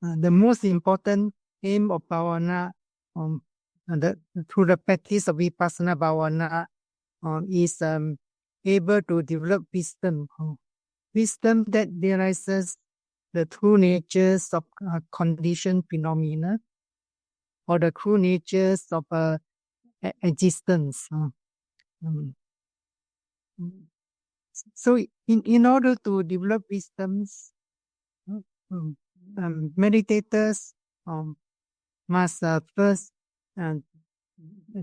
the most important aim of bhavana, through the practice of vipassana bhavana, is able to develop wisdom. Wisdom that realizes the true natures of conditioned phenomena, or the true natures of existence. So, in order to develop wisdoms, meditators must first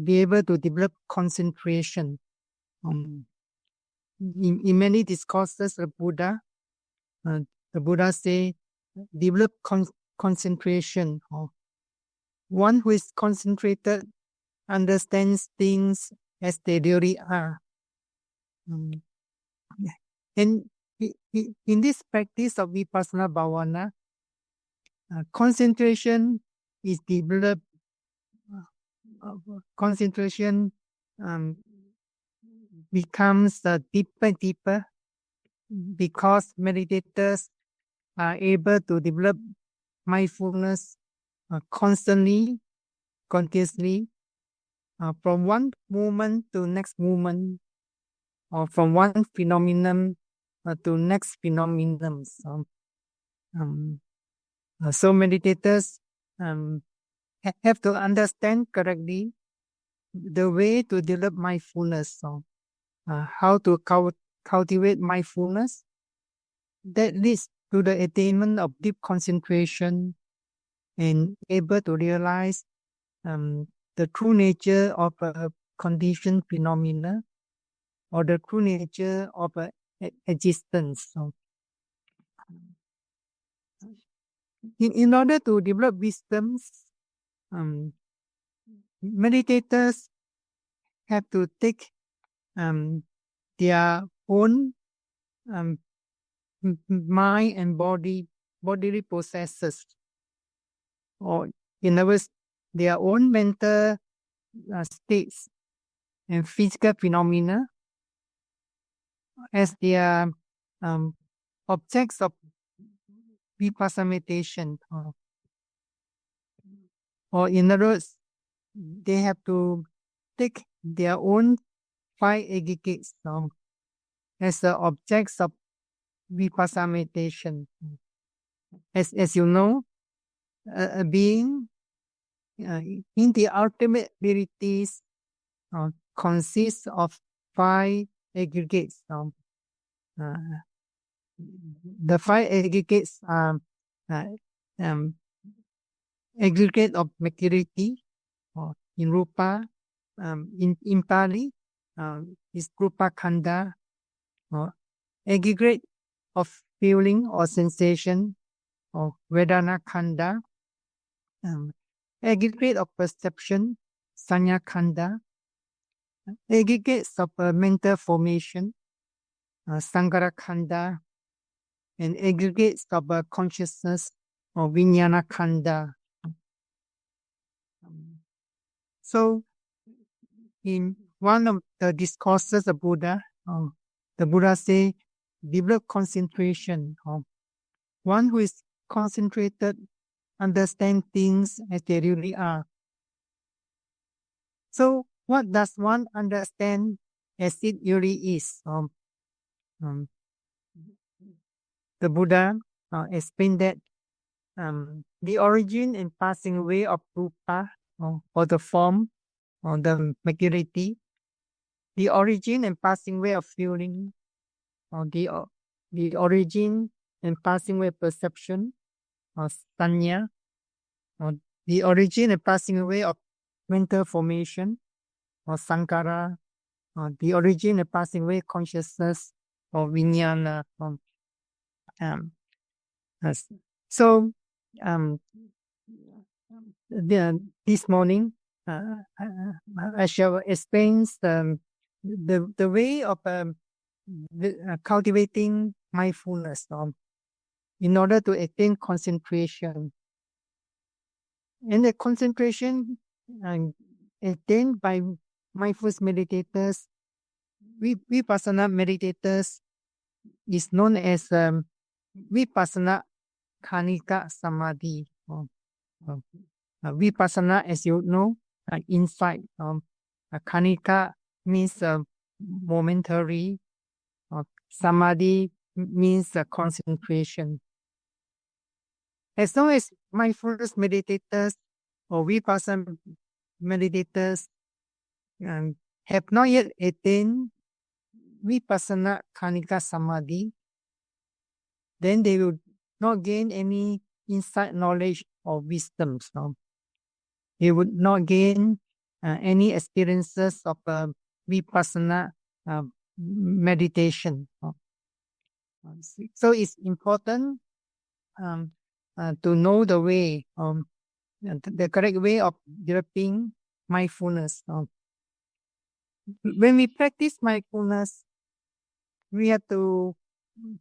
be able to develop concentration. In many discourses of Buddha, the Buddha say, develop concentration. One who is concentrated understands things as they really are. And in this practice of vipassana bhavana, concentration is developed. Concentration becomes deeper and deeper, because meditators are able to develop mindfulness constantly, continuously, from one moment to next moment, or from one phenomenon to next phenomenon. So meditators have to understand correctly the way to develop mindfulness. How to cultivate mindfulness that leads to the attainment of deep concentration and able to realize the true nature of a conditioned phenomena, or the true nature of existence. In order to develop wisdoms, meditators have to take their own mind and bodily processes, or in other words, their own mental states and physical phenomena as their objects of vipassana meditation. Or in other words, they have to take their own five aggregates as the objects of vipassana meditation. As you know, a being in the ultimate verities consists of five aggregates. The five aggregates are aggregate of materiality, or in Rupa, in Pali, is Rupa Khanda, or aggregate of feeling or sensation, or Vedana Khanda, aggregate of perception, Sanya Khanda, aggregates of mental formation, Sankhara Khanda, and aggregates of consciousness, or Vijnana Khanda. So, in one of the discourses of Buddha, the Buddha say, develop concentration. One who is concentrated understand things as they really are. So, what does one understand as it really is? The Buddha explained that the origin and passing away of Rupa, or the form, or the materiality, the origin and passing away of feeling, or the origin and passing away of perception, or sanya, or the origin and passing away of mental formation, or sankhara, or the origin and passing away of consciousness, or vijnana. So, this morning, I shall explain the way of cultivating mindfulness in order to attain concentration. And the concentration attained by mindfulness meditators, vipassana meditators, is known as vipassana Khanika Samadhi. Vipassana, as you know, insight. Khanika means momentary. Samadhi means concentration. As long as mindfulness meditators or Vipassana meditators have not yet attained Vipassana Khanika Samadhi, then they will not gain any insight, knowledge, or wisdom. They would not gain any experiences of Vipassana meditation. So it's important to know the way, the correct way of developing mindfulness. When we practice mindfulness, we have to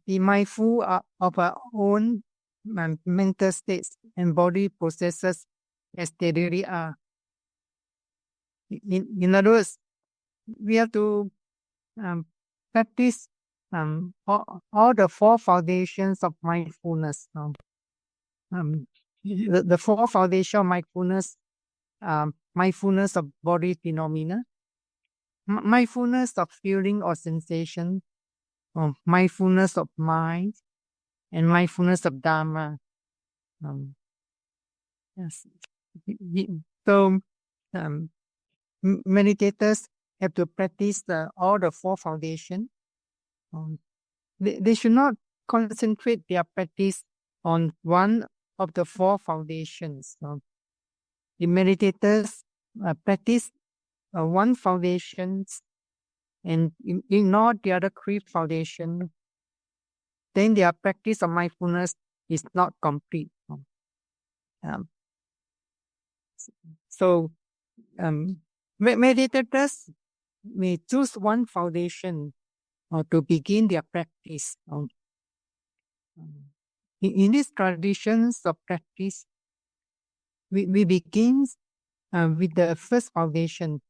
be mindful of our own mental states and body processes as they really are. In other words, we have to practice all the four foundations of mindfulness. The four foundations of mindfulness: mindfulness of body phenomena, mindfulness of feeling or sensation, mindfulness of mind, and mindfulness of Dharma. Yes. So, meditators have to practice all the four foundations. They should not concentrate their practice on one of the four foundations. The meditators practice one foundation and ignore the other three foundations, then their practice of mindfulness is not complete. So, meditators may choose one foundation to begin their practice. In these traditions of practice, we begin with the first foundation,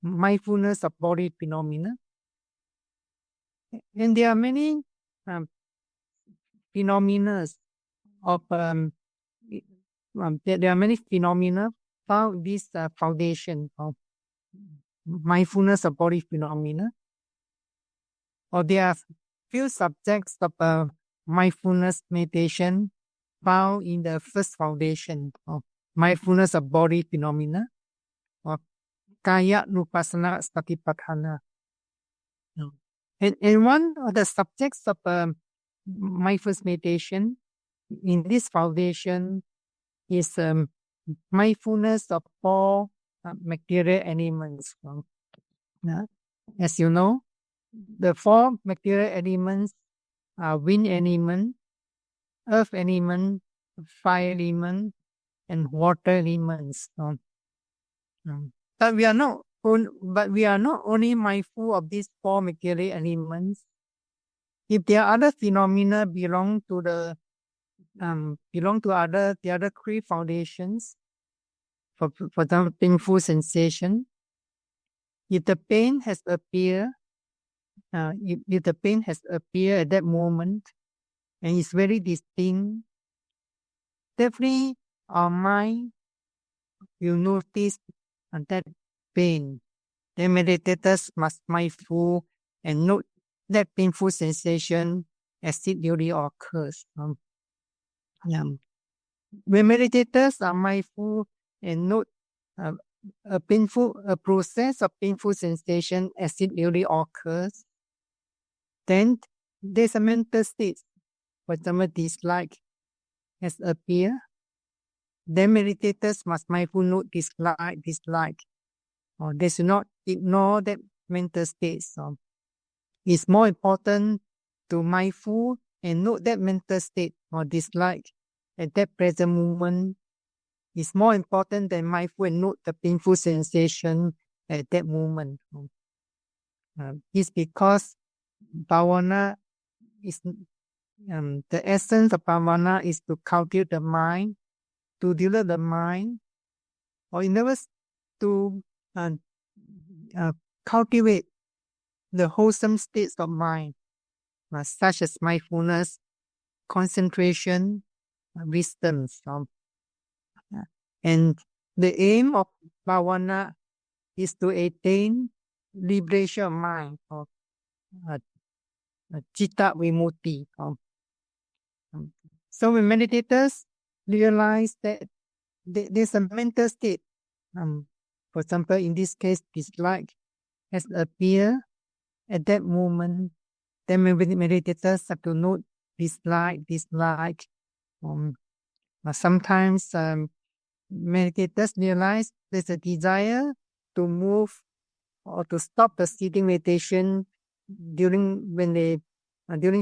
mindfulness of body phenomena. And there are many phenomena of there are many phenomena found this foundation of mindfulness of body phenomena. Or there are few subjects of mindfulness meditation found in the first foundation of mindfulness of body phenomena, or Kaya Nupassana Satipatthana. And one of the subjects of mindfulness meditation in this foundation is mindfulness of four material elements. As you know, the four material elements are wind element, earth element, fire element, and water elements. But we are not only mindful of these four material elements. If there are other phenomena belong to the other three foundations, for example, painful sensation. If the pain has appeared, if the pain has appeared at that moment and is very distinct, definitely our mind will notice that pain. The meditators must mindful and note that painful sensation as it really occurs. When meditators are mindful and note a process of painful sensation as it really occurs, then there's a mental state. For example, dislike has appeared. Then meditators must mindful note dislike. Or they should not ignore that mental state. So it's more important to mindful and note that mental state or dislike at that present moment. It's more important than mindful and note the painful sensation at that moment. It's because bhavana is the essence of bhavana is to cultivate the mind, to develop the mind, or in other words, to cultivate the wholesome states of mind, such as mindfulness, concentration, wisdoms. And the aim of bhavana is to attain liberation of mind, or citta vimutti. So when meditators realize that there's a mental state, for example, in this case, dislike has appeared at that moment, then meditators have to note dislike. Sometimes meditators realize there's a desire to move or to stop the sitting meditation during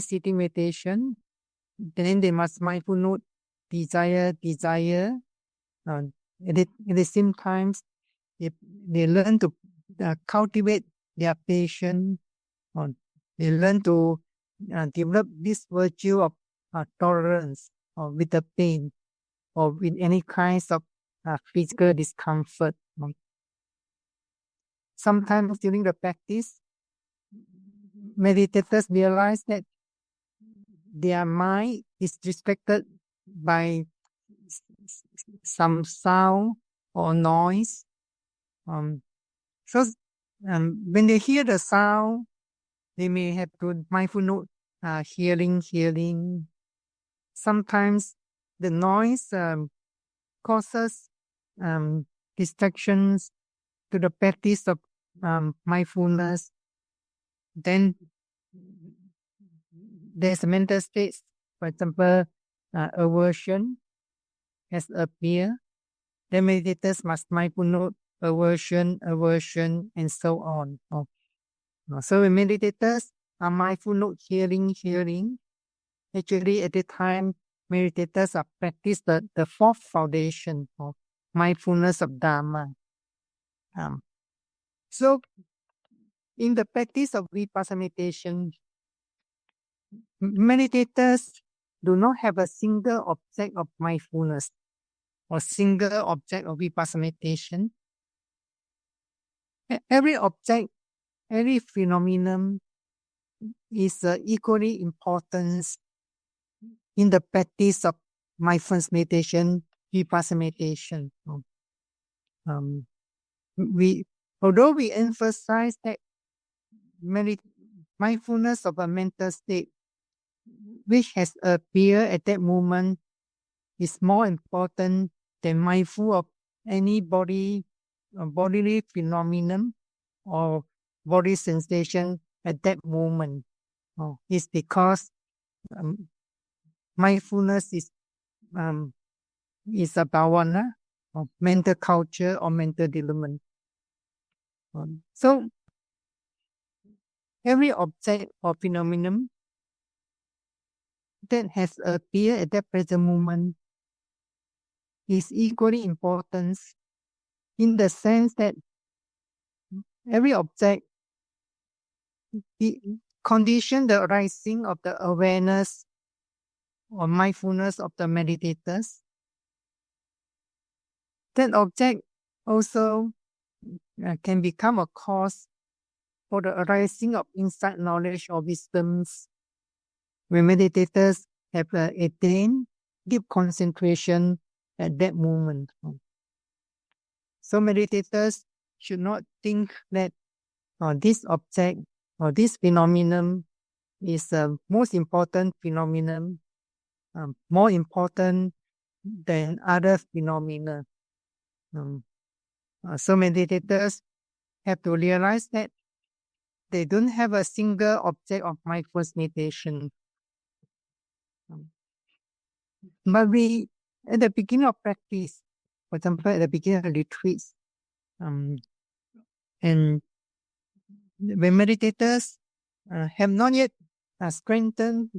sitting meditation. Then they must mindful note desire. At the same time, they learn to cultivate their patience, or they learn to develop this virtue of tolerance or with the pain or with any kinds of physical discomfort. Sometimes during the practice, meditators realize that their mind is distracted by some sound or noise. So when they hear the sound, they may have to mindful note hearing. Sometimes the noise causes distractions to the practice of mindfulness. Then there's a mental state, for example, aversion has appeared. Then meditators must mindful note aversion, and so on. So when meditators are mindful note hearing, actually at the time, meditators are practice the fourth foundation of mindfulness of Dharma. So in the practice of vipassana meditation, meditators do not have a single object of mindfulness or single object of vipassana meditation. Every object, every phenomenon is equally important in the practice of mindfulness meditation, vipassana meditation. Although we emphasize that mindfulness of a mental state which has appeared at that moment is more important than mindful of any bodily phenomenon or body sensation at that moment. It's because mindfulness is a bhavana of mental culture or mental development. So every object or phenomenon that has appeared at that present moment is equally important in the sense that every object condition the arising of the awareness or mindfulness of the meditators. That object also can become a cause for the arising of insight, knowledge, or wisdoms when meditators have attained deep concentration at that moment. So meditators should not think that this object or this phenomenon is the most important phenomenon, more important than other phenomena. So meditators have to realize that they don't have a single object of mindfulness meditation. But at the beginning of practice, for example, at the beginning of retreats, and when meditators have not yet strengthened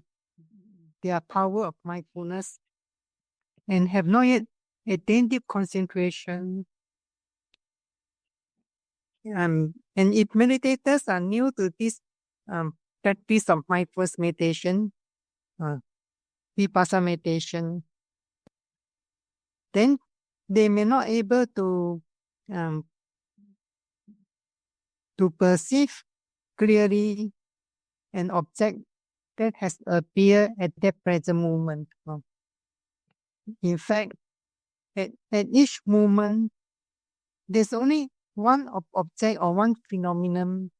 their power of mindfulness and have not yet attained deep concentration, and if meditators are new to this practice of mindfulness meditation, vipassana meditation, then they may not able to perceive clearly an object that has appeared at that present moment. In fact, at each moment, there's only one object or one phenomenon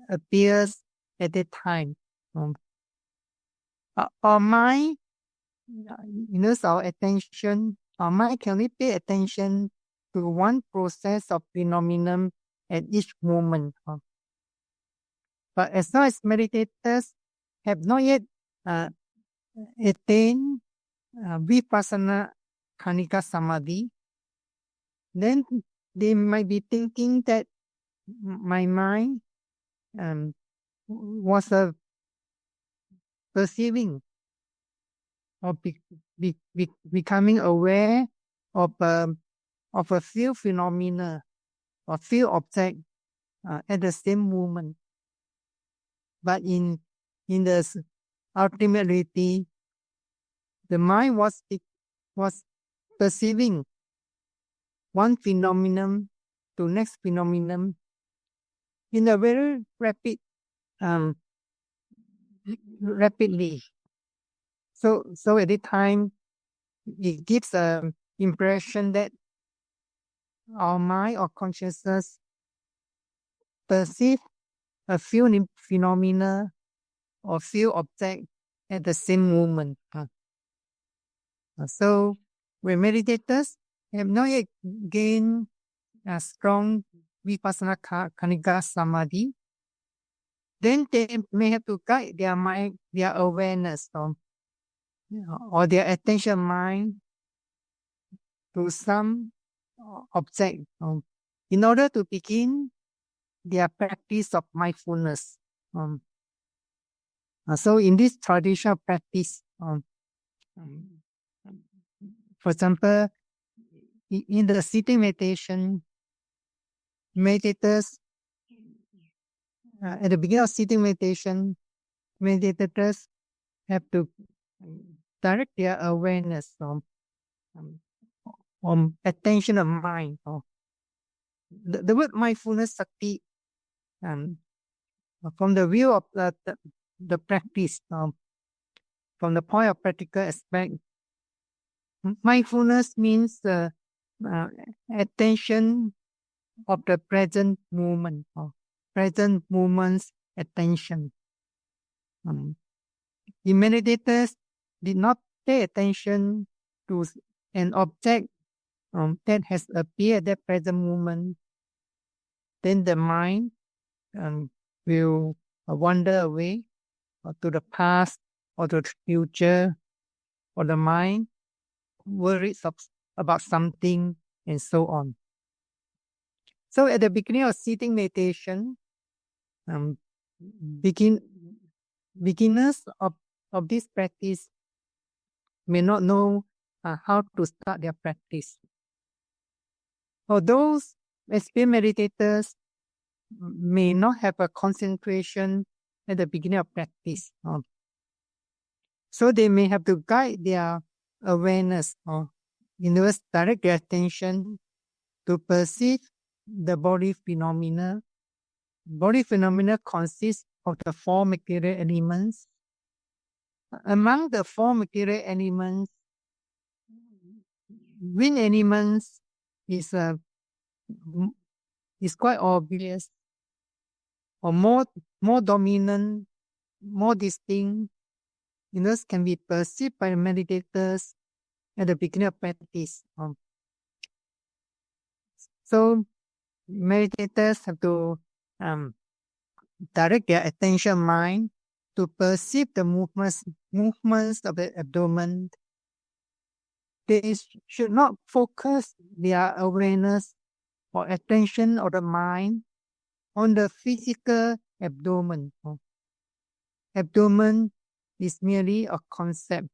appears at that time. Our mind, our attention, our mind can only pay attention to one process of phenomenon at each moment. But as long as meditators have not yet attained vipassana khanika samadhi, then they might be thinking that my mind was perceiving or becoming aware of a few phenomena or few objects at the same moment. But in the ultimate reality, the mind was perceiving one phenomenon to next phenomenon in a very rapidly. So at the time, it gives an impression that our mind or consciousness perceive a few phenomena or few objects at the same moment. So when meditators have not yet gained a strong vipassana khanika samadhi, then they may have to guide their mind, their awareness, or their attention mind to some object in order to begin their practice of mindfulness. So in this traditional practice, for example, in the sitting meditation, meditators, at the beginning of sitting meditation, meditators have to direct their awareness on attention of mind. The word mindfulness sakti, from the view of the practice, from the point of practical aspect, mindfulness means attention of the present moment, present moment's attention. The meditators did not pay attention to an object that has appeared at that present moment, then the mind will wander away to the past or to the future, or the mind worries about something and so on. So at the beginning of sitting meditation, beginners of this practice may not know how to start their practice. Or those experienced meditators may not have a concentration at the beginning of practice. So they may have to guide their awareness in order to direct their attention to perceive the body phenomena. Body phenomena consists of the four material elements. Among the four material elements, wind elements is quite obvious, or more dominant, more distinct. This can be perceived by meditators at the beginning of practice. So meditators have to direct their attention mind to perceive the movements of the abdomen. They should not focus their awareness or attention or the mind on the physical abdomen. Abdomen is merely a concept.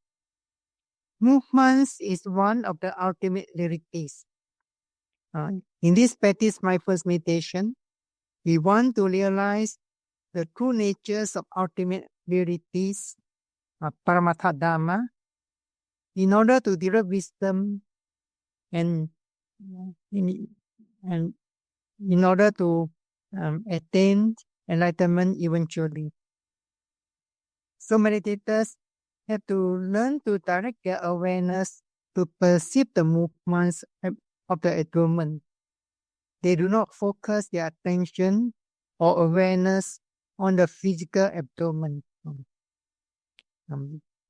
Movements is one of the ultimate realities. In this practice, mindfulness meditation, we want to realize the true natures of ultimate realities, Paramatha Dhamma, in order to develop wisdom and in order to attain enlightenment eventually. So meditators have to learn to direct their awareness to perceive the movements of the abdomen. They do not focus their attention or awareness on the physical abdomen.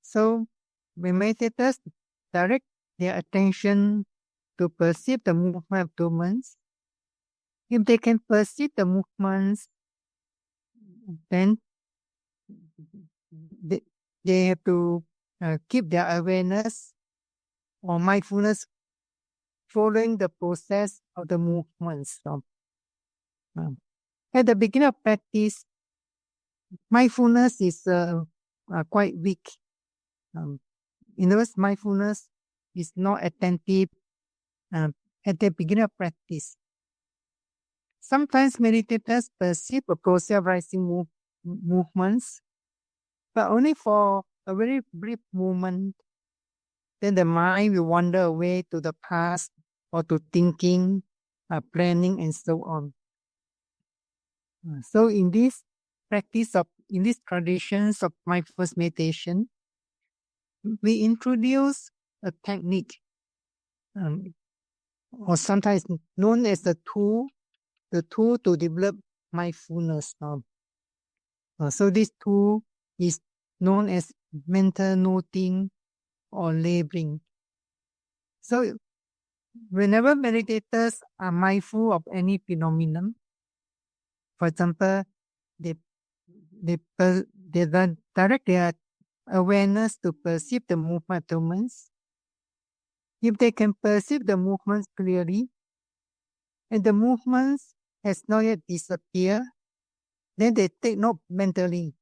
So, when meditators direct their attention to perceive the movement of abdomens, if they can perceive the movements, then they have to keep their awareness or mindfulness following the process of the movements. At the beginning of practice, mindfulness is quite weak. In other words, mindfulness is not attentive at the beginning of practice. Sometimes meditators perceive a process of rising movements, but only for a very brief moment. Then the mind will wander away to the past or to thinking, planning, and so on. So in this in these traditions of mindfulness meditation, we introduce a technique, or sometimes known as the tool to develop mindfulness. So this tool is known as mental noting or labeling. So whenever meditators are mindful of any phenomenon, for example, they direct their awareness to perceive the movements. If they can perceive the movements clearly, and the movements has not yet disappeared, then they take note mentally.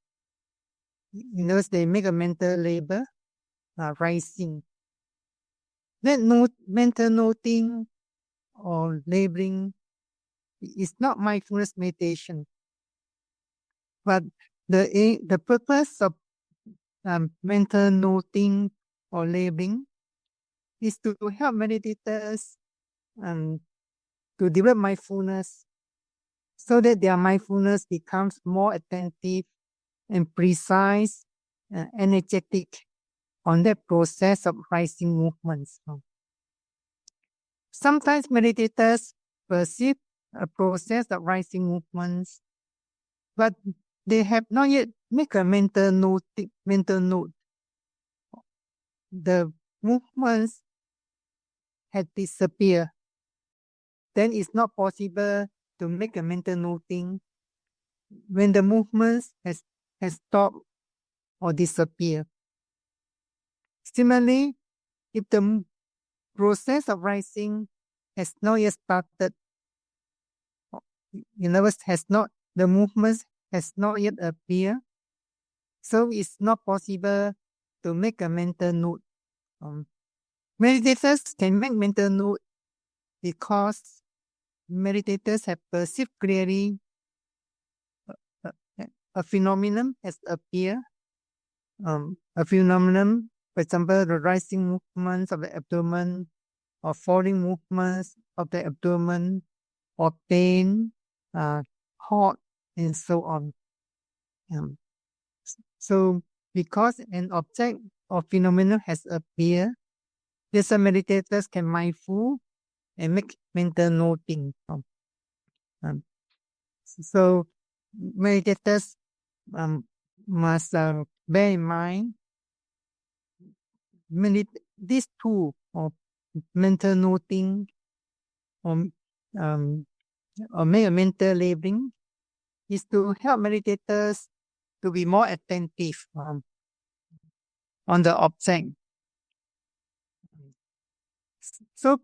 In other words, they make a mental label, rising. That mental noting or labeling is not mindfulness meditation. But the purpose of mental noting or labeling is to help meditators to develop mindfulness so that their mindfulness becomes more attentive and precise, energetic on that process of rising movements. Sometimes meditators perceive a process of rising movements, but they have not yet make a mental note. The movements had disappeared. Then it's not possible to make a mental noting when the movements has stopped or disappeared. Similarly, if the process of rising has not yet started, in other words, the movements has not yet appeared, so it's not possible to make a mental note. Meditators can make mental note because meditators have perceived clearly a phenomenon has appeared. A phenomenon, for example, the rising movements of the abdomen or falling movements of the abdomen or pain, hot, and so on. So because an object or phenomenon has appeared, these meditators can mindful and make mental noting. So meditators must bear in mind this tool of mental noting or make a mental labeling is to help meditators to be more attentive on the object. So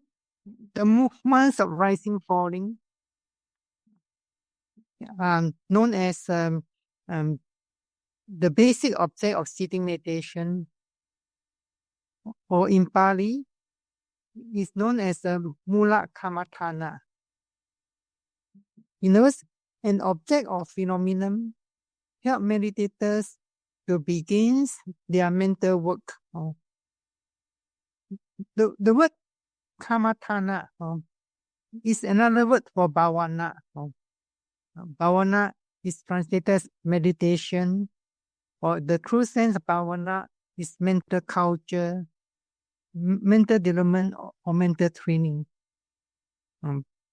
the movements of rising, falling, known as the basic object of sitting meditation, or in Pali, is known as Mula Kammatthana. In other words, an object or phenomenon help meditators to begin their mental work. The word Kammatthana is another word for bhavana. Bhavana is translated as meditation, or the true sense of bhavana is mental culture, mental development, or mental training.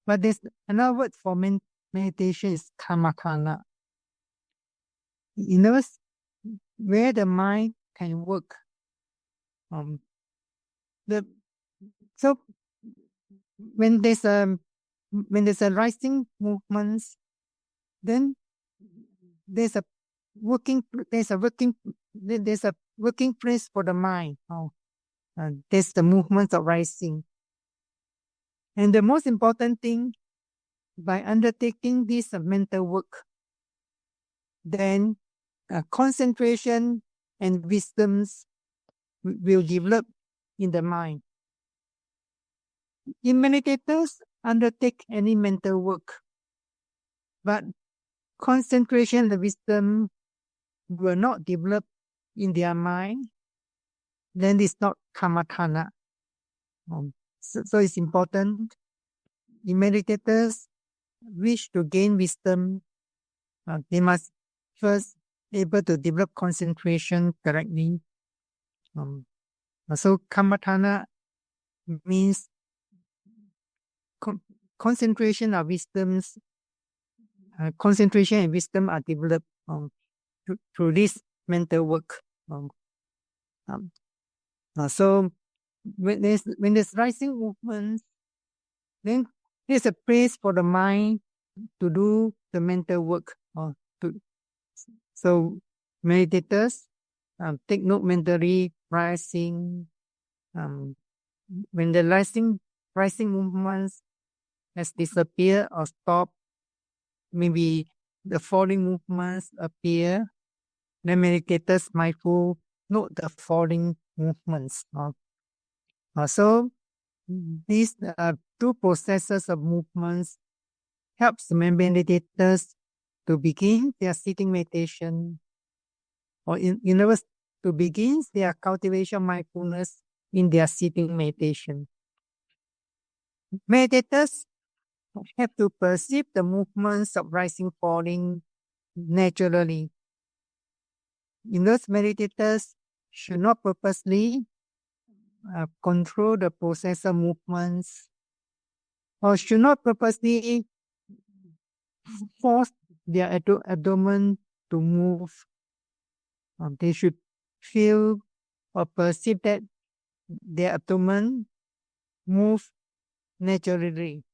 But there's another word for meditation is kamatana. In other words, where the mind can work. So when there's a rising movements, then there's a working place for the mind. There's the movements of rising. And the most important thing, by undertaking this mental work, then concentration and wisdoms will develop in the mind. In meditators undertake any mental work, but concentration and wisdom will not develop in their mind, then it's not kamatana. So it's important. In meditators wish to gain wisdom, they must first able to develop concentration correctly. So kamatana means concentration and wisdom are developed through this mental work. So when there's rising movements, then there's a place for the mind to do the mental work. So meditators take note mentally rising. When the rising movements has disappeared or stopped, maybe the falling movements appear, then meditators mindful note the falling movements. So these two processes of movements helps meditators to begin their sitting meditation, or in other words, to begin their cultivation mindfulness in their sitting meditation. Meditators have to perceive the movements of rising, falling naturally. In those meditators should not purposely control the process of movements, or should not purposely force their abdomen to move. They should feel or perceive that their abdomen move naturally.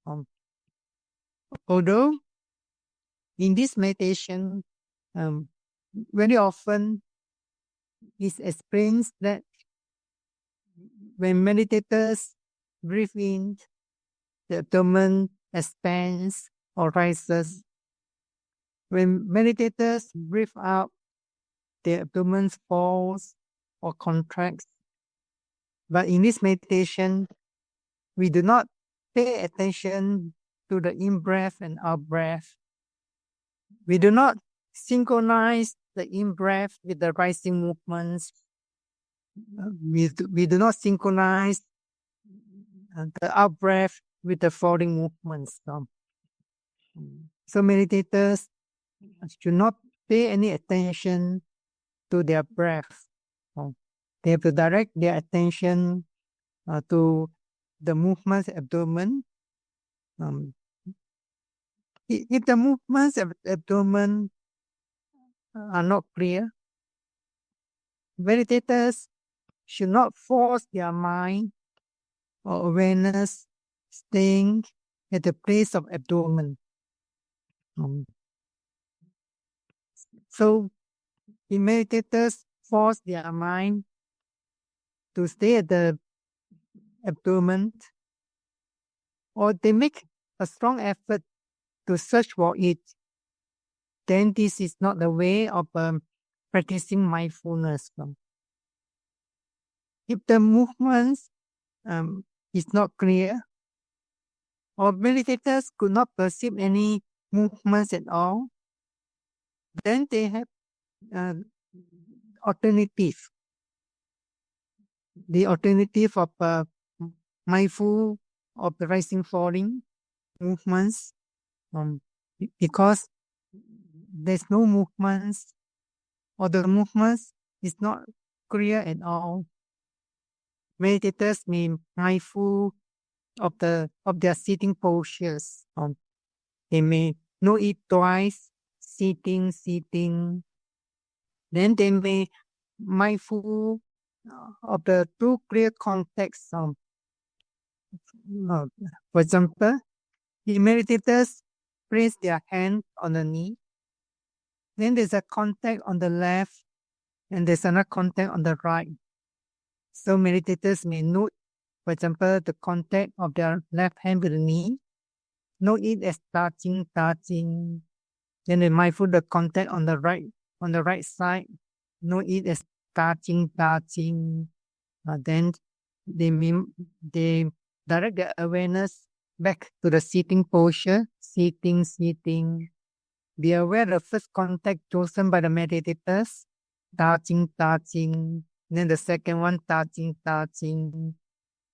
Although in this meditation, very often it explains that when meditators breathe in, the abdomen expands or rises. When meditators breathe out, the abdomen falls or contracts. But in this meditation, we do not pay attention to the in-breath and out-breath. We do not synchronize the in-breath with the rising movements. We do not synchronize the out-breath with the falling movements. So meditators should not pay any attention to their breath. They have to direct their attention to the movements of abdomen. If the movements of abdomen are not clear, meditators should not force their mind or awareness staying at the place of abdomen. So if meditators force their mind to stay at the abdomen, or they make a strong effort to search for it, then this is not the way of practicing mindfulness. If the movements is not clear, or meditators could not perceive any movements at all, then they have alternative. The alternative of mindful of the rising falling movements, because there's no movements, or the movements is not clear at all, meditators may be mindful of their sitting postures. They may know it twice, sitting. Then they may mindful of the two clear contexts. For example, the meditators place their hand on the knee. Then there's a contact on the left, and there's another contact on the right. So meditators may note, for example, the contact of their left hand with the knee. Note it as touching. Then they mindful the contact on the right side. Note it as touching. Then they direct their awareness back to the sitting posture. Sitting. Be aware of the first contact chosen by the meditators. Touching. Then the second one, touching.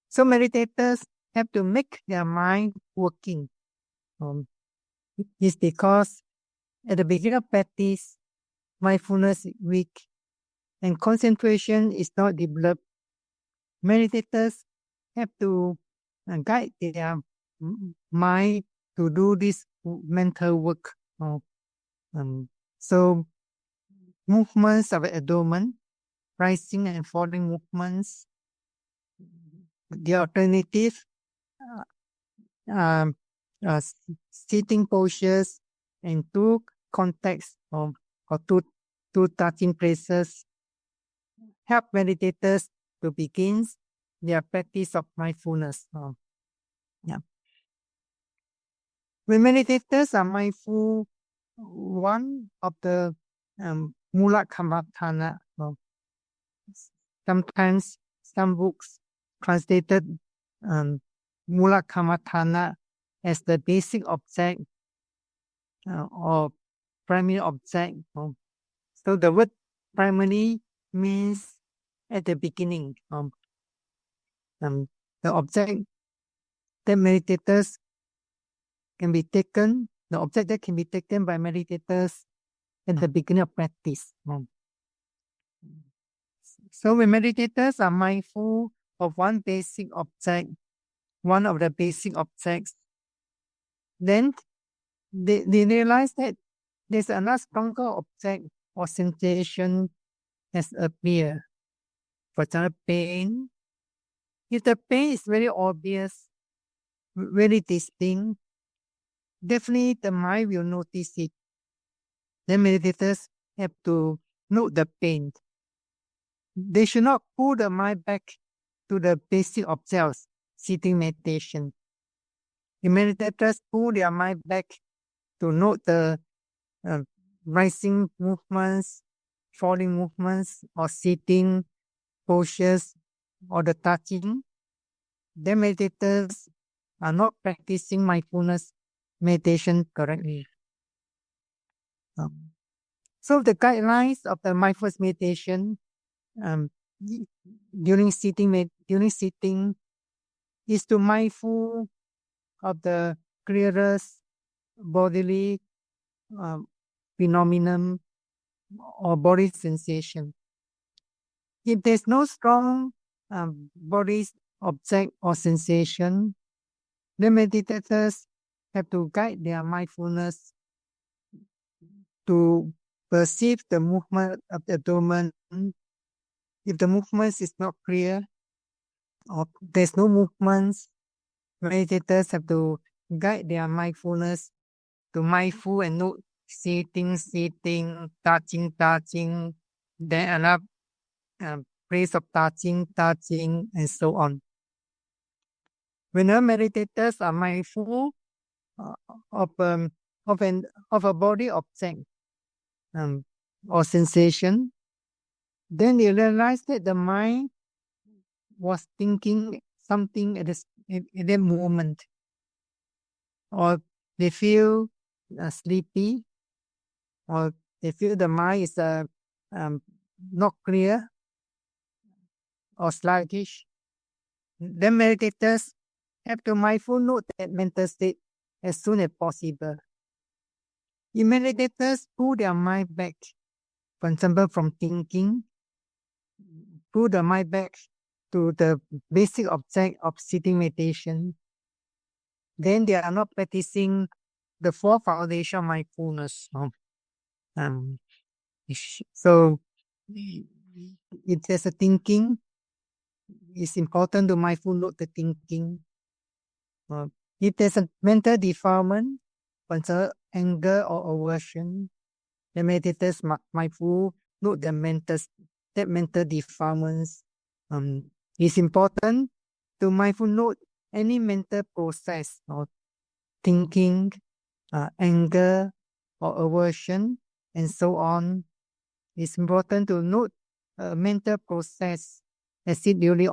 So meditators have to make their mind working. It's because at the beginning of practice, mindfulness is weak and concentration is not developed. Meditators have to guide their mind to do this mental work. So movements of the abdomen, rising and falling movements. The alternative sitting postures and two contacts or two touching places help meditators to begin their practice of mindfulness. When meditators are mindful, one of the Mula Kammatthana, sometimes some books translated Mula Kammatthana as the basic object or primary object. So the word primary means at the beginning. The object that meditators can be taken, the object that can be taken by meditators at the beginning of practice. So when meditators are mindful of one basic object, one of the basic objects, then they realize that there's another stronger object or sensation has appeared. For example, pain. If the pain is very obvious, very distinct, definitely the mind will notice it. Then meditators have to note the pain. They should not pull the mind back to the basic objects, sitting meditation. The meditators pull their mind back to note the rising movements, falling movements, or sitting postures, or the touching. Then meditators are not practicing mindfulness meditation correctly. So the guidelines of the mindfulness meditation during sitting is to mindful of the clearest bodily phenomenon or body sensation. If there's no strong body object or sensation, the meditators have to guide their mindfulness to perceive the movement of the abdomen. If the movement is not clear or there's no movements, meditators have to guide their mindfulness to mindful and note sitting, touching, then another place of touching, and so on. Whenever meditators are mindful of a body object or sensation, then they realize that the mind was thinking something at that moment, or they feel sleepy, or they feel the mind is not clear or sluggish. Then meditators have to mindful note that mental state as soon as possible. If meditators pull their mind back, for example, from thinking, pull the mind back to the basic object of sitting meditation, then they are not practicing the four foundation of mindfulness. So if there's a thinking, it's important to mindful note the thinking. If there's a mental defilement, concern, anger, or aversion, the meditators mindful note the mental defilements. It's important to mindful note any mental process or thinking, anger, or aversion, and so on. It's important to note a mental process as it duly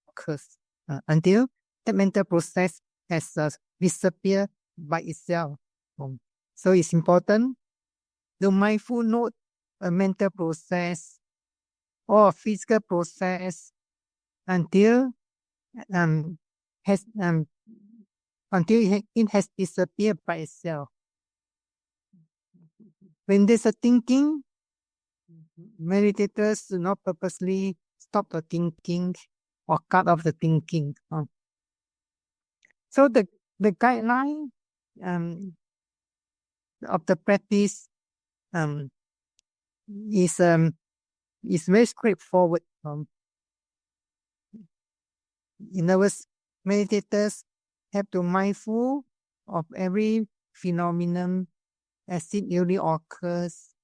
occurs until the mental process has disappeared by itself. So it's important to mindful note a mental process or a physical process until it has disappeared by itself. When there's a thinking, meditators do not purposely stop the thinking or cut off the thinking. So the guideline of the practice is very straightforward. In other words, meditators have to mindful of every phenomenon as it usually occurs.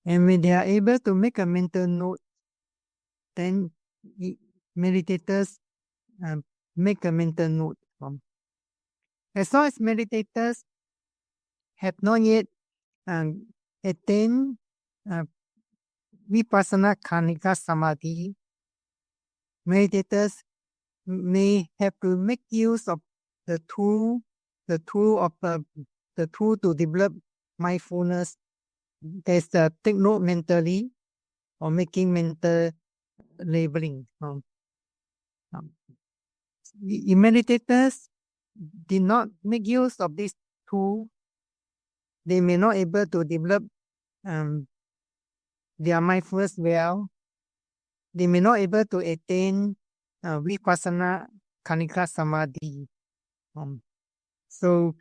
And when they are able to make a mental note, then meditators make a mental note. As long as meditators have not yet attained vipassana khanika samadhi, meditators may have to make use of the tool to develop mindfulness. There's take note mentally or making mental labeling. If meditators did not make use of this tool, they may not able to develop their mindfulness well. They may not able to attain vipassana khanika samadhi. So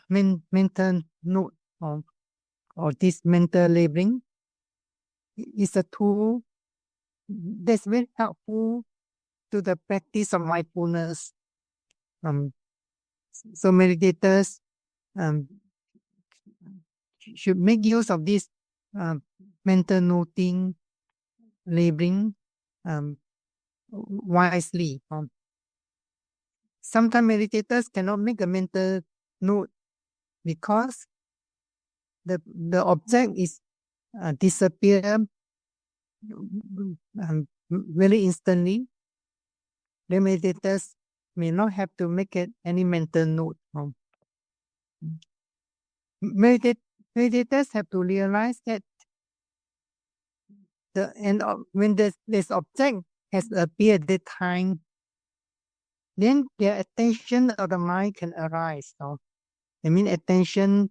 mental note or this mental labeling is a tool that's very helpful to the practice of mindfulness. So meditators should make use of this mental noting, labeling wisely. Sometimes meditators cannot make a mental note because the object is disappear very instantly. The meditators may not have to make it any mental note. Meditators have to realize that when this object has appeared at that time, then their attention of the mind can arise. Attention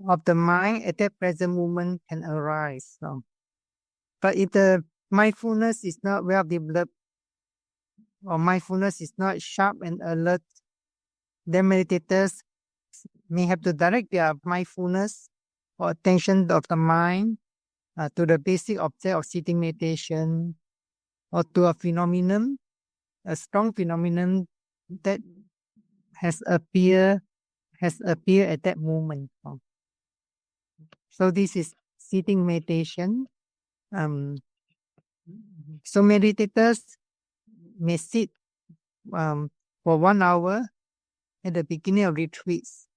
of the mind at that present moment can arise. But if the mindfulness is not well developed or mindfulness is not sharp and alert, then meditators may have to direct their mindfulness or attention of the mind to the basic object of sitting meditation or to a phenomenon, a strong phenomenon that has appeared at that moment. So this is sitting meditation. So meditators may sit for 1 hour at the beginning of retreats.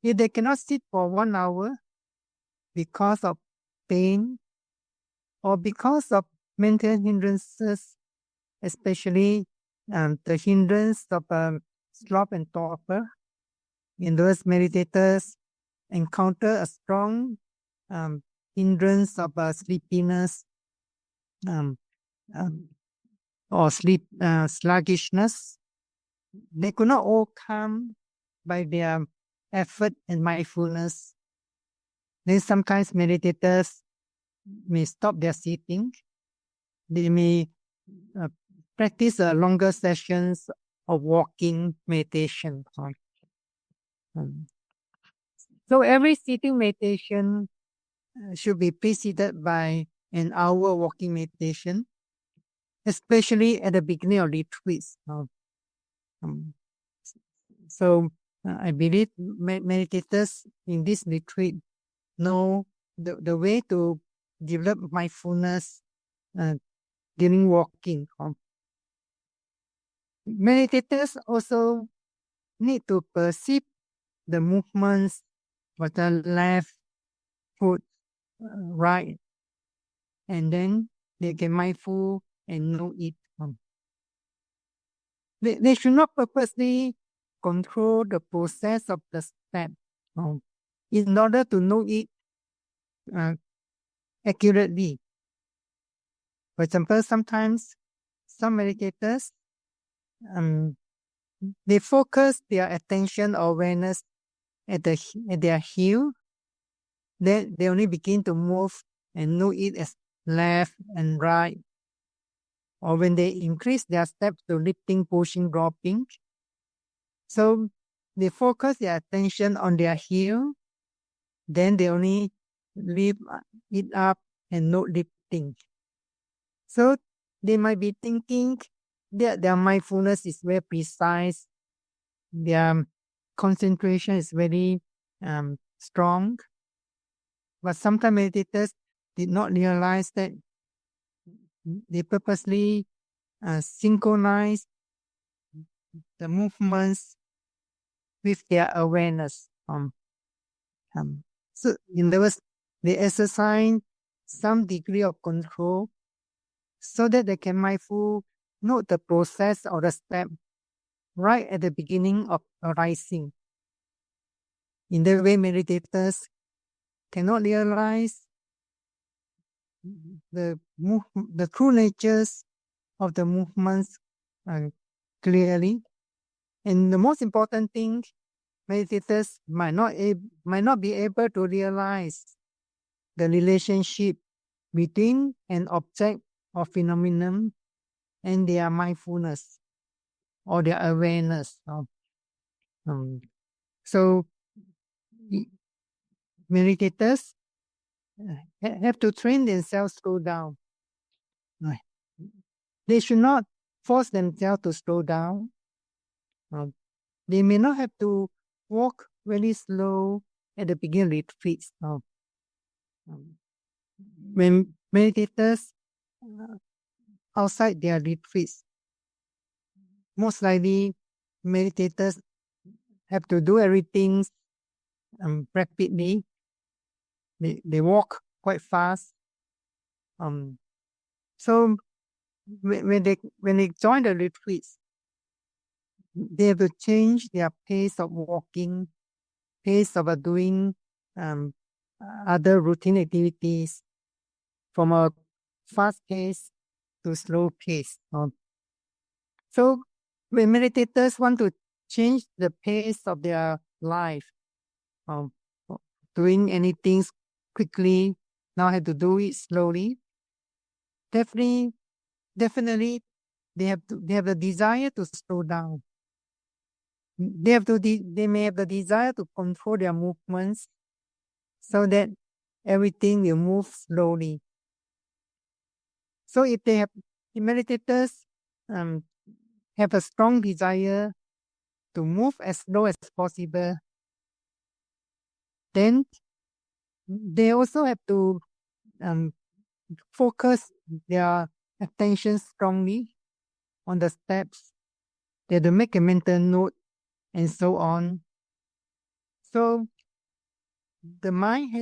If they cannot sit for 1 hour because of pain or because of mental hindrances, especially the hindrance of sloth and torpor, in those meditators encounter a strong hindrance of sleepiness or sluggishness. They could not overcome by their effort and mindfulness. Then sometimes meditators may stop their sitting. They may practice longer sessions of walking meditation. So every sitting meditation should be preceded by an hour walking meditation, especially at the beginning of retreats. Um, so I believe meditators in this retreat know the way to develop mindfulness during walking. Meditators also need to perceive the movements with the left foot, right, and then they can mindful and know it. They should not purposely control the process of the step in order to know it accurately. For example, sometimes some meditators they focus their attention or awareness at their heel. Then they only begin to move and know it as left and right. Or when they increase their steps to lifting, pushing, dropping. So they focus their attention on their heel. Then they only lift it up and not lifting. So they might be thinking that their mindfulness is very precise. Their concentration is very strong. But sometimes meditators did not realize that they purposely synchronize the movements with their awareness. So in other words, they exercise some degree of control so that they can mindful note the process or the step right at the beginning of arising. In that way, meditators cannot realize the true natures of the movements clearly. And the most important thing, meditators might not be able to realize the relationship between an object or phenomenon and their mindfulness or their awareness. So meditators have to train themselves to slow down. They should not force themselves to slow down. They may not have to walk very slow at the beginning of retreats. When meditators outside their retreats, most likely meditators have to do everything rapidly. They walk quite fast. So when they join the retreats, they have to change their pace of walking, pace of doing other routine activities from a fast pace to slow pace. So when meditators want to change the pace of their life, doing anything quickly, now have to do it slowly. Definitely, they have the desire to slow down. They may have the desire to control their movements so that everything will move slowly. So if meditators have a strong desire to move as slow as possible, then they also have to focus their attention strongly on the steps. They have to make a mental note and so on. So the mind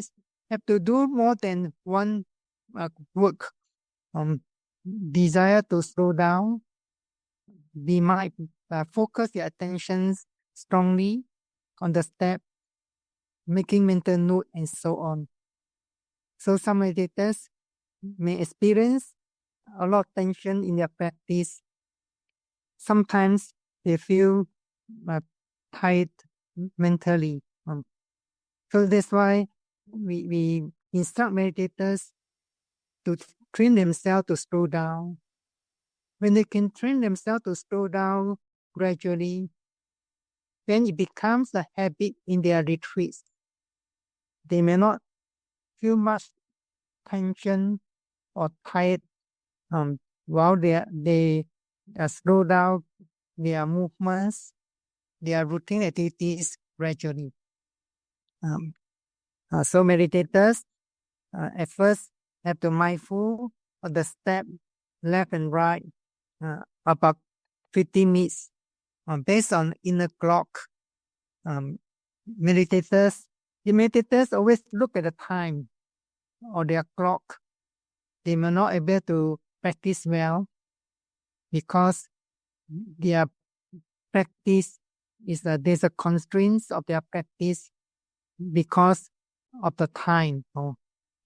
have to do more than one work. Desire to slow down. We might focus their attention strongly on the step, making mental note and so on. So some meditators may experience a lot of tension in their practice. Sometimes they feel tired mentally. So that's why we instruct meditators to train themselves to slow down. When they can train themselves to slow down gradually, then it becomes a habit in their retreats. They may not feel much tension or tired while they slow down their movements, their routine activities gradually. So meditators at first have to mindful of the step left and right about 15 minutes based on inner clock. Meditators always look at the time or their clock. They may not able to practice well because their practice is there's a constraints of their practice because of the time.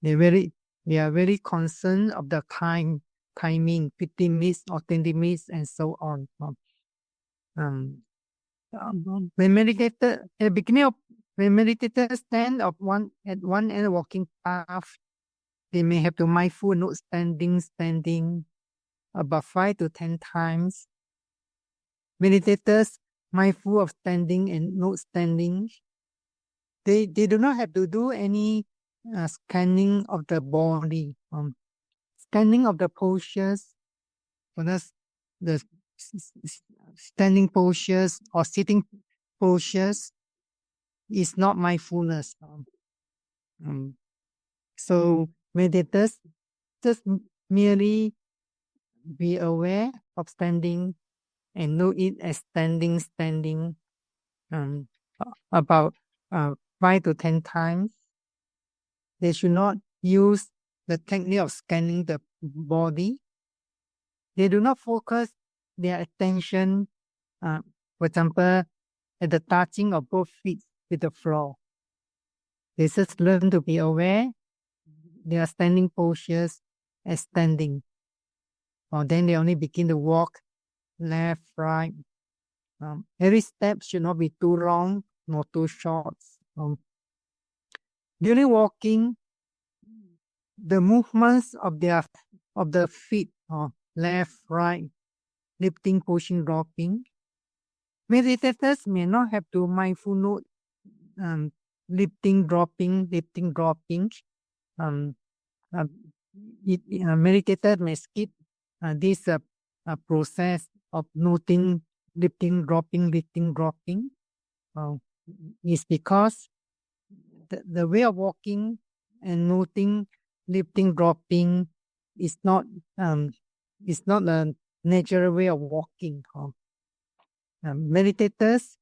They are very concerned of the timing, 15 minutes or 20 minutes and so on. When meditators at the beginning of when meditators stand at one end walking path, they may have to mindful note standing about 5 to 10 times. Meditators mindful of standing and note standing. They do not have to do any scanning of the body, scanning of the postures, whether the standing postures or sitting postures is not mindfulness. So meditators just merely be aware of standing and know it as standing about 5 to 10 times. They should not use the technique of scanning the body. They do not focus their attention, for example, at the touching of both feet with the floor. They just learn to be aware their standing postures as standing. Or then they only begin to walk left, right. Every step should not be too long nor too short. During walking, the movements of the feet, left, right, lifting, pushing, dropping, meditators may not have to mindful note lifting, dropping. Meditator may skip this process of noting lifting, dropping. Is because the way of walking and noting lifting, dropping is not a natural way of walking. Meditators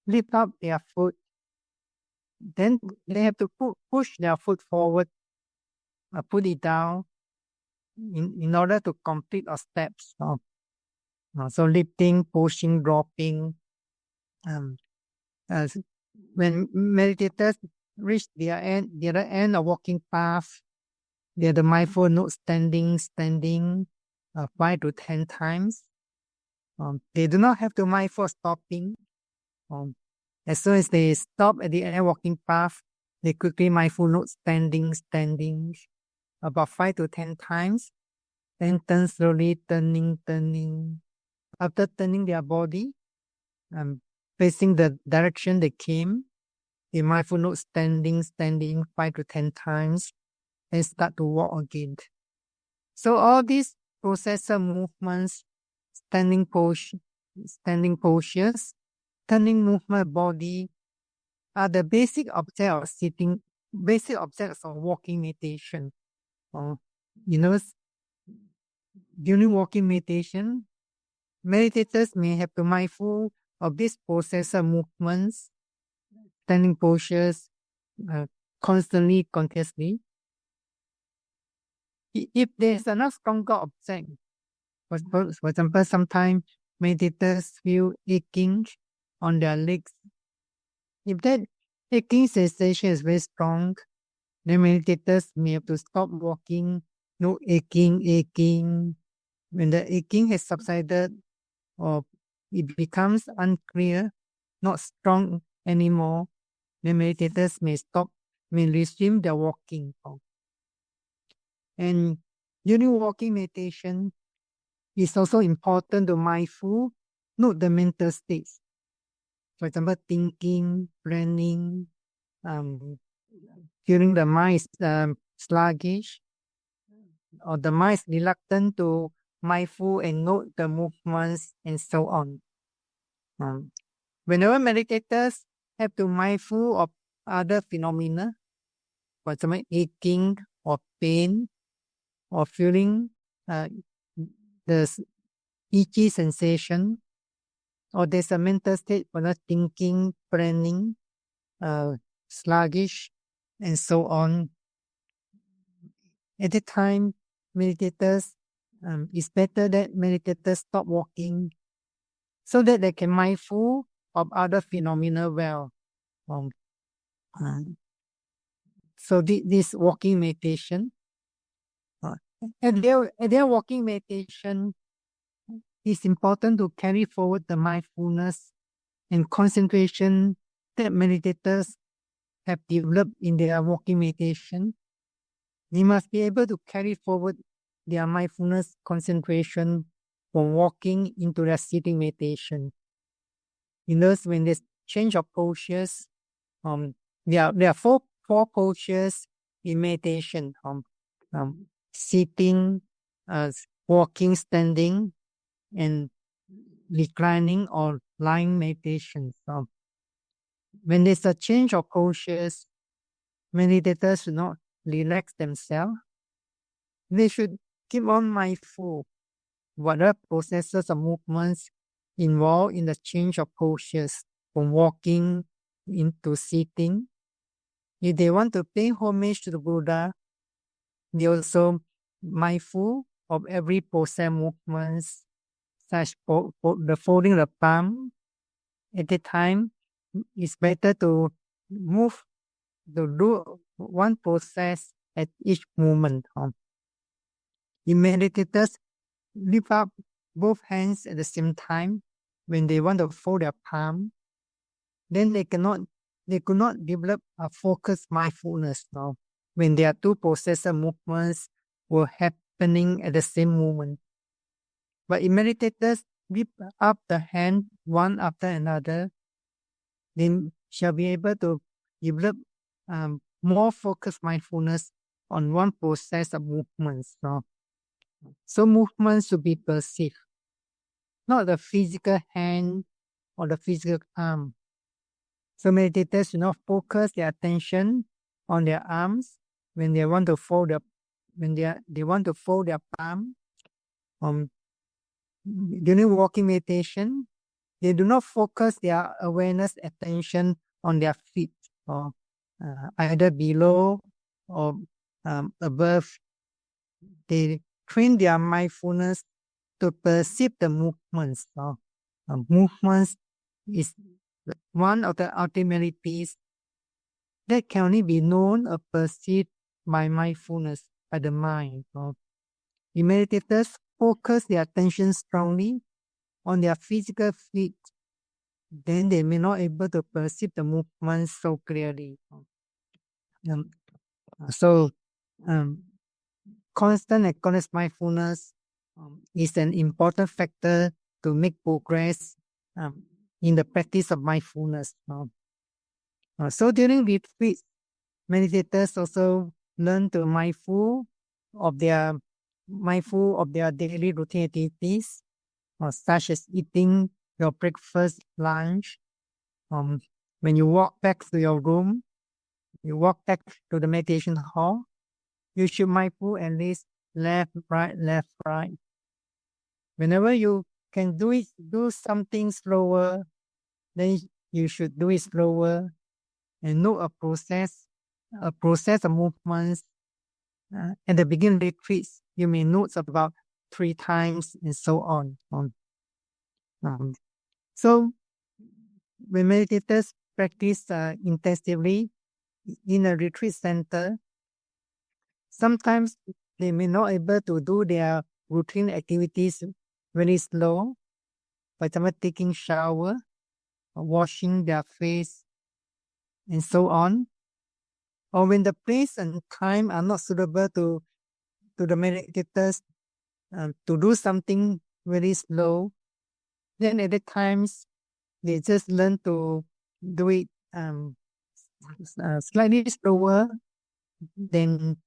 lift up their foot, then they have to push their foot forward, put it down in order to complete our steps. So lifting, pushing, dropping. When meditators reach the other end of walking path, they are the mindful note standing 5 to 10 times. They do not have to mindful stopping. As soon as they stop at the end walking path, they quickly mindful note standing about 5 to 10 times. Then turn slowly, turning. After turning their body, facing the direction they came, they mindful note standing 5 to 10 times, and start to walk again. So all these processor movements, standing postures, turning movement body are the basic objects of walking meditation. During walking meditation, meditators may have to mindful of these processor movements, standing postures, constantly, continuously. If there's another stronger object, for example, sometimes meditators feel aching on their legs. If that aching sensation is very strong, then meditators may have to stop walking. No aching. When the aching has subsided or it becomes unclear, not strong anymore, then meditators may resume their walking. And During walking meditation, it's also important to mindful, note the mental states. For example, thinking, planning, feeling the mind is sluggish, or the mind is reluctant to mindful and note the movements and so on. Whenever meditators have to mindful of other phenomena, for example, aching or pain or feeling the itchy sensation, or there's a mental state for not thinking, planning, sluggish, and so on. At the time, meditators, it's better that meditators stop walking so that they can mindful of other phenomena well. So this walking meditation, at their walking meditation, it's important to carry forward the mindfulness and concentration that meditators have developed in their walking meditation. They must be able to carry forward their mindfulness concentration from walking into their sitting meditation. You notice when there's change of postures, there are four postures in meditation: sitting, walking, standing, and reclining or lying meditation. When there's a change of postures, meditators should not relax themselves. They should keep on mindful whatever processes or movements involved in the change of postures from walking into sitting. If they want to pay homage to the Buddha, they also mindful of every process movements, such the folding the palm. At the time, it's better to move, to do one process at each movement. The meditators lift up both hands at the same time when they want to fold their palm. Then they could not develop a focused mindfulness now when there are two processor movements were happening at the same moment. But if meditators lift up the hand one after another, then shall be able to develop more focused mindfulness on one process of movements. So movements should be perceived, not the physical hand or the physical arm. So meditators should not focus their attention on their arms when they want to fold they want to fold their palm. During walking meditation, they do not focus their awareness attention on their feet or either below or above. They train their mindfulness to perceive the movements. Movements is one of the ultimalities that can only be known or perceived by mindfulness, by the mind. The meditators focus their attention strongly on their physical feet, then they may not able to perceive the movements so clearly. Constant and conscious mindfulness is an important factor to make progress in the practice of mindfulness. So during retreats, meditators also learn to mindful of their daily routine activities, such as eating your breakfast, lunch. When you walk back to your room, you walk back to the meditation hall, you should mindful at least left, right. Whenever you can do something slower, then you should do it slower and know a process of movements. At the beginning retreats, you may note about 3 times and so on. So when meditators practice intensively in a retreat center, sometimes they may not able to do their routine activities very slow. For example, taking shower, washing their face, and so on. Or when the place and time are not suitable to to the meditators to do something very slow. Then at the times, they just learn to do it slightly slower than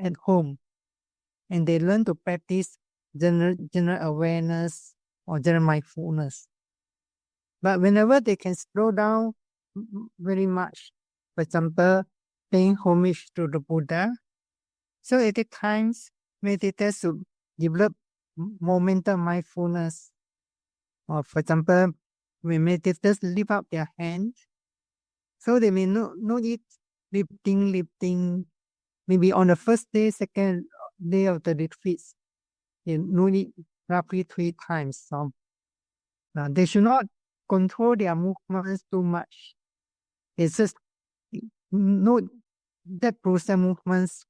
at home. And they learn to practice general awareness or general mindfulness. But whenever they can slow down very much, for example, paying homage to the Buddha, so at the times, meditators should develop momentum mindfulness. Or for example, when meditators lift up their hands, so they may not need lifting. Maybe on the first day, second day of the retreat, they need it roughly 3 times. So they should not control their movements too much. It's just note that process movements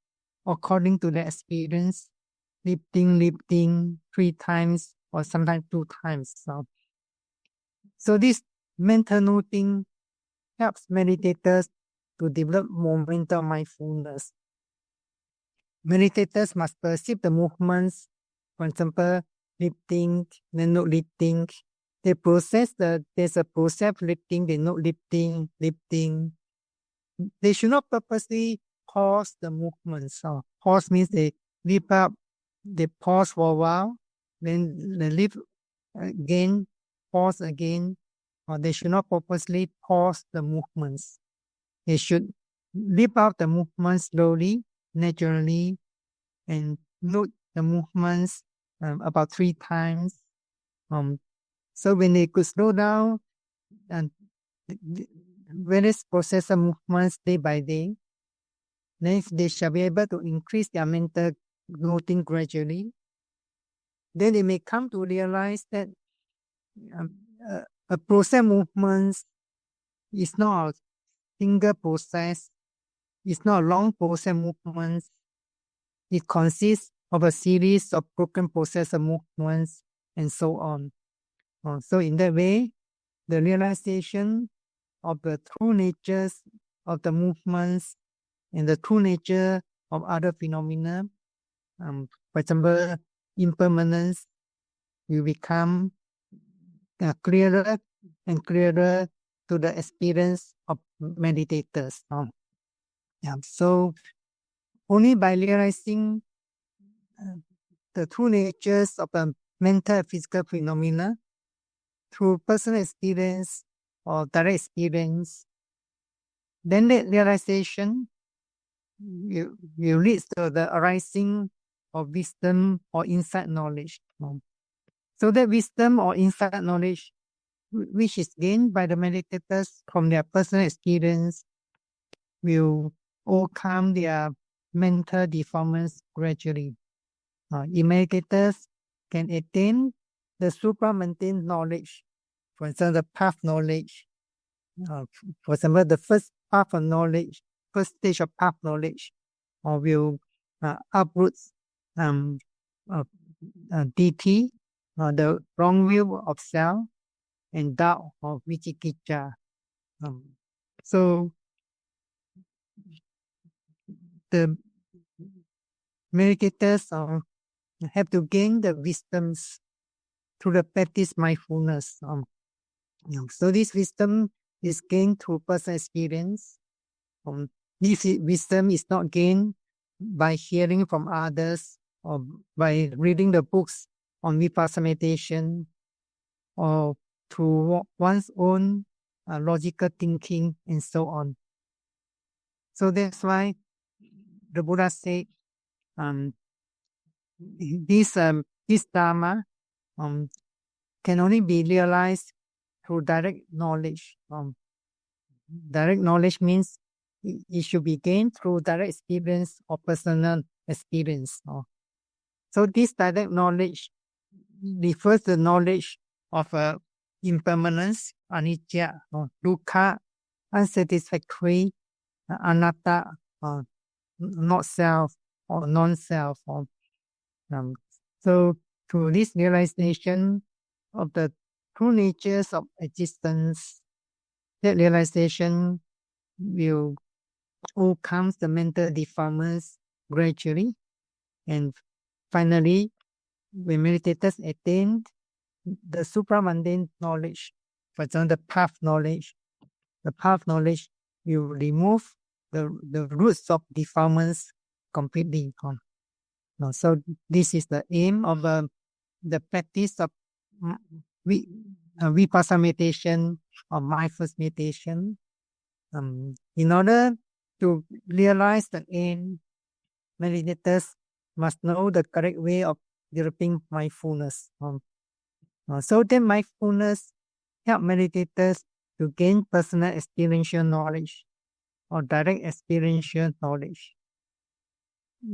according to the experience, lifting 3 times or sometimes 2 times. So this mental noting helps meditators to develop momentum mindfulness. Meditators must perceive the movements, for example, lifting, then not lifting. They process there's a process of lifting, they not lifting. They should not purposely pause the movements. Pause means they lift up, they pause for a while, then they lift again, pause again. Or they should not purposely pause the movements. They should lift up the movements slowly, naturally, and note the movements about 3 times. So when they could slow down and various processor movements day by day, then they shall be able to increase their mental noting gradually. Then they may come to realize that a process movement is not a single process. It's not a long process movement. It consists of a series of broken processor movements and so on. So in that way, the realization of the true natures of the movements and the true nature of other phenomena, for example, impermanence, will become clearer and clearer to the experience of meditators. So only by realizing the true natures of the mental and physical phenomena through personal experience or direct experience, then that realization will lead to the arising of wisdom or insight knowledge. So that wisdom or insight knowledge, which is gained by the meditators from their personal experience, will overcome their mental deformance gradually. Meditators can attain the supramundane knowledge, for example, the path knowledge. For example, the first path of knowledge, first stage of path knowledge, will uproot DT, the wrong view of self, and doubt of vicikicca. So the meditators have to gain the wisdoms through the practice mindfulness. So this wisdom is gained through personal experience. This wisdom is not gained by hearing from others or by reading the books on vipassana meditation or through one's own logical thinking and so on. So that's why the Buddha said this Dharma can only be realized through direct knowledge. Direct knowledge means it should be gained through direct experience or personal experience. So this direct knowledge refers to the knowledge of impermanence, anicca, dukkha, unsatisfactory, anatta, not self or non-self. So through this realization of the true natures of existence, that realization will overcome the mental deformance gradually, and Finally, when meditators attain the supramundane knowledge, for example, the path knowledge will remove the roots of defilements completely. So this is the aim of the practice of vipassana meditation or mindfulness meditation. In order to realize the aim, meditators must know the correct way of developing mindfulness. So then mindfulness help meditators to gain personal experiential knowledge or direct experiential knowledge.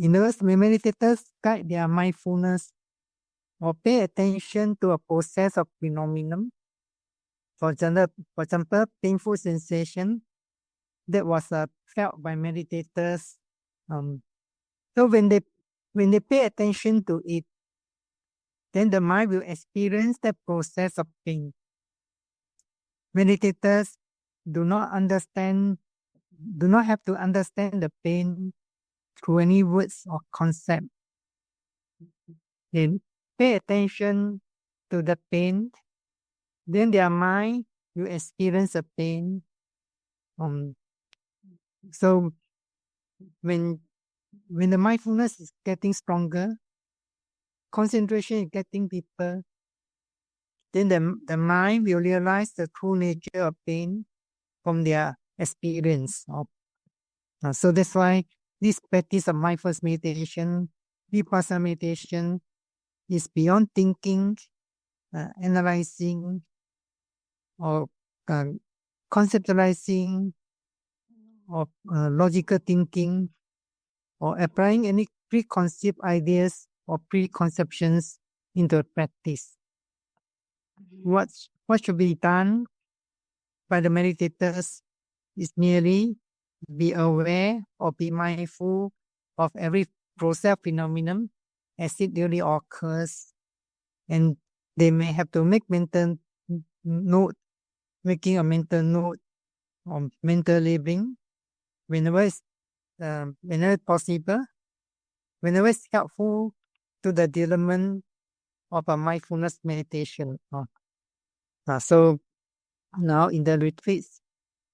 In other words, when meditators guide their mindfulness or pay attention to a process of phenomenon, for example, painful sensation that was felt by meditators. So when they pay attention to it, then the mind will experience the process of pain. Meditators do not have to understand the pain through any words or concept. They pay attention to the pain, then their mind will experience the pain. So when the mindfulness is getting stronger, concentration is getting deeper, then the mind will realize the true nature of pain from their experience. So that's why this practice of mindfulness meditation, vipassana meditation, is beyond thinking, analyzing, or conceptualizing, or logical thinking, or applying any preconceived ideas or preconceptions into practice. What should be done by the meditators is merely be aware or be mindful of every process phenomenon as it really occurs, and they may have to make making a mental note or mental labeling whenever possible, whenever it's helpful to the development of a mindfulness meditation. So now in the retreats,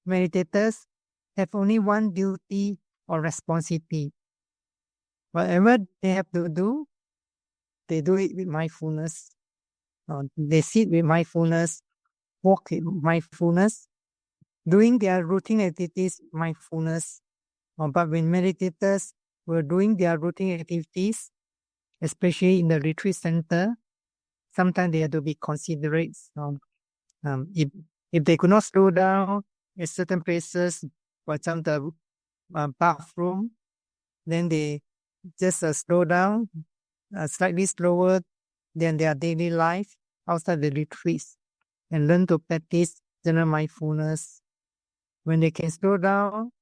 meditators have only one duty or responsibility. Whatever they have to do, they do it with mindfulness. They sit with mindfulness, walk with mindfulness, doing their routine activities mindfulness. But when meditators were doing their routine activities, especially in the retreat center, sometimes they have to be considerate. If they could not slow down at certain places, for example, the bathroom, then they just slow down slightly slower than their daily life outside the retreats and learn to practice general mindfulness. When they can slow down,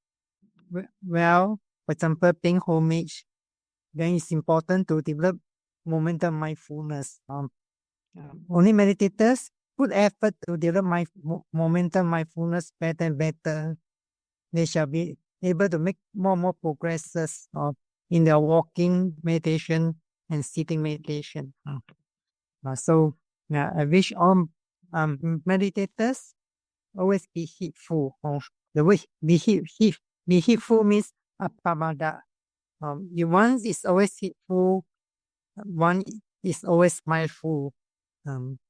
well, for example, paying homage, then it's important to develop momentum mindfulness. Only meditators put effort to develop momentum mindfulness better and better. They shall be able to make more and more progresses in their walking meditation and sitting meditation. So I wish all meditators always be heedful. The way be heedful means apamada. One is always heedful, one is always mindful.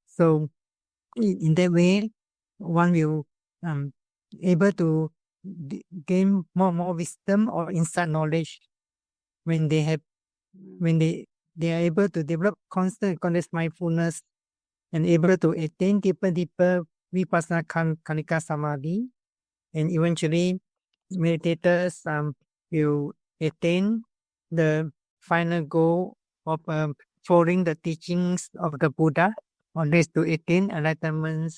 So in that way, one will able to gain more and more wisdom or insight knowledge when they are able to develop constant mindfulness and able to attain deeper vipassana kanika samadhi, and eventually meditators will attain the final goal of following the teachings of the Buddha, on this to attain enlightenment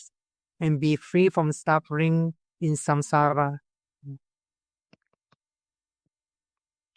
and be free from suffering in samsara.